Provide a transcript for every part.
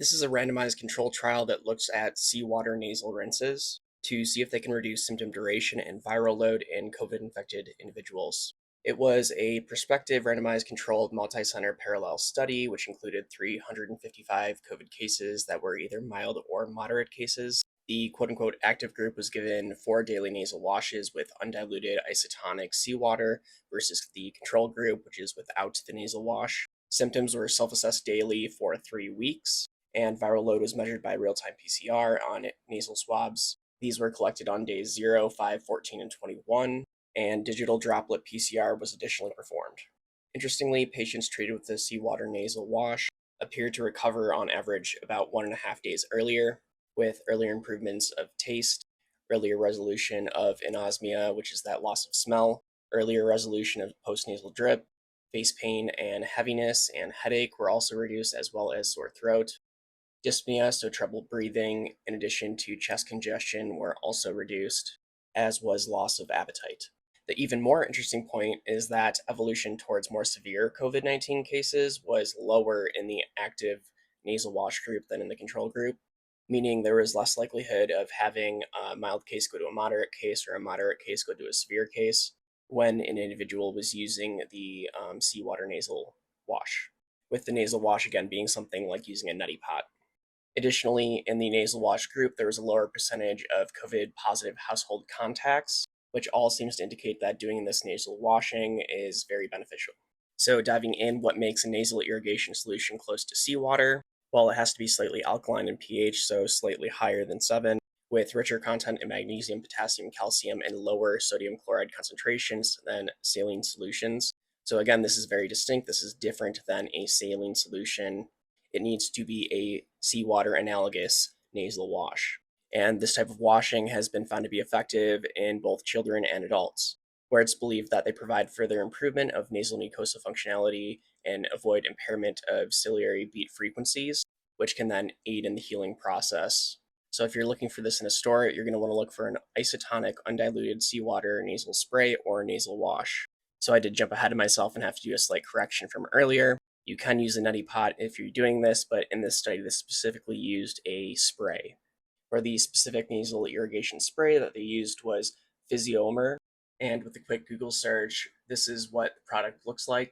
This is a randomized controlled trial that looks at seawater nasal rinses to see if they can reduce symptom duration and viral load in COVID-infected individuals. It was a prospective randomized controlled multicenter parallel study, which included 355 COVID cases that were either mild or moderate cases. The quote unquote active group was given 4 daily nasal washes with undiluted isotonic seawater versus the control group, which is without the nasal wash. Symptoms were self assessed daily for 3 weeks, and viral load was measured by real time PCR on nasal swabs. These were collected on days 0, 5, 14, and 21, and digital droplet PCR was additionally performed. Interestingly, patients treated with the seawater nasal wash appeared to recover on average about 1.5 days earlier, with earlier improvements of taste, earlier resolution of anosmia, which is that loss of smell, earlier resolution of postnasal drip, face pain and heaviness and headache were also reduced, as well as sore throat. Dyspnea, so trouble breathing, in addition to chest congestion, were also reduced, as was loss of appetite. The even more interesting point is that evolution towards more severe COVID 19 cases was lower in the active nasal wash group than in the control group, meaning there was less likelihood of having a mild case go to a moderate case or a moderate case go to a severe case when an individual was using the seawater nasal wash, with the nasal wash again being something like using a neti pot. Additionally, in the nasal wash group, there was a lower percentage of COVID positive household contacts, which all seems to indicate that doing this nasal washing is very beneficial. So, diving in, what makes a nasal irrigation solution close to seawater? Well, it has to be slightly alkaline in pH, so slightly higher than 7, with richer content in magnesium, potassium, calcium, and lower sodium chloride concentrations than saline solutions. So, again, this is very distinct. This is different than a saline solution. It needs to be a seawater analogous nasal wash. And this type of washing has been found to be effective in both children and adults, where it's believed that they provide further improvement of nasal mucosa functionality and avoid impairment of ciliary beat frequencies, which can then aid in the healing process. So if you're looking for this in a store, you're going to want to look for an isotonic undiluted seawater nasal spray or nasal wash. So I did jump ahead of myself and have to do a slight correction from earlier. You can use a neti pot if you're doing this, but in this study, this specifically used a spray. For the specific nasal irrigation spray that they used was Physiomer, and with a quick Google search, this is what the product looks like.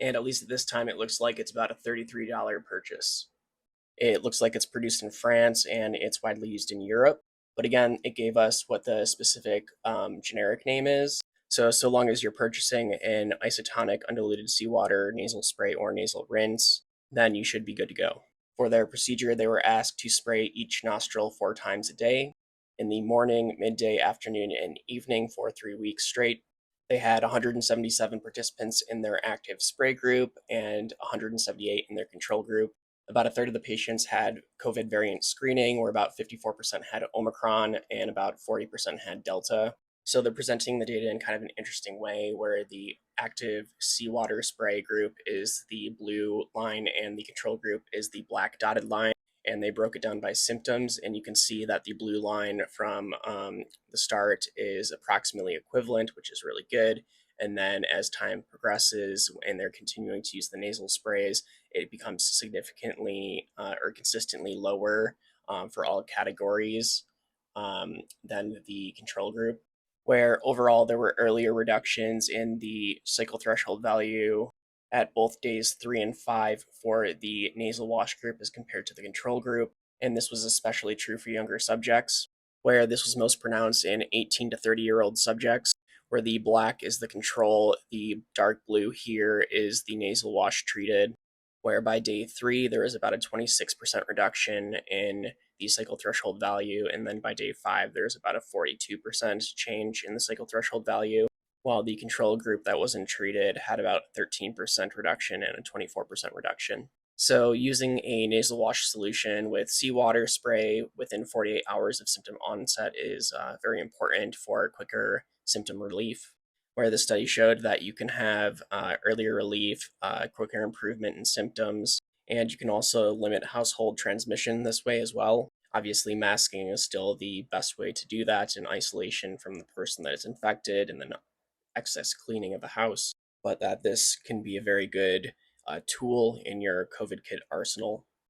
And at least at this time, it looks like it's about a $33 purchase. It looks like it's produced in France and it's widely used in Europe. But again, it gave us what the specific generic name is. So long as you're purchasing an isotonic undiluted seawater nasal spray or nasal rinse, then you should be good to go. For their procedure, they were asked to spray each nostril 4 times a day, in the morning, midday, afternoon, and evening for 3 weeks straight. They had 177 participants in their active spray group and 178 in their control group. About a third of the patients had COVID variant screening, where about 54% had Omicron and about 40% had Delta. So they're presenting the data in kind of an interesting way, where the active seawater spray group is the blue line and the control group is the black dotted line. And they broke it down by symptoms, and you can see that the blue line from the start is approximately equivalent, which is really good. And then as time progresses and they're continuing to use the nasal sprays, it becomes significantly or consistently lower for all categories than the control group, where overall there were earlier reductions in the cycle threshold value at both days 3 and 5 for the nasal wash group as compared to the control group. And this was especially true for younger subjects, where this was most pronounced in 18 to 30-year-old subjects, where the black is the control, the dark blue here is the nasal wash treated, where by day 3, there was about a 26% reduction in the cycle threshold value, and then by day 5, there's about a 42% change in the cycle threshold value, while the control group that wasn't treated had about 13% reduction and a 24% reduction. So using a nasal wash solution with seawater spray within 48 hours of symptom onset is very important for quicker symptom relief, where the study showed that you can have earlier relief, quicker improvement in symptoms, and you can also limit household transmission this way as well. Obviously, masking is still the best way to do that in isolation from the person that is infected, and then excess cleaning of the house, but that this can be a very good tool in your COVID kit arsenal.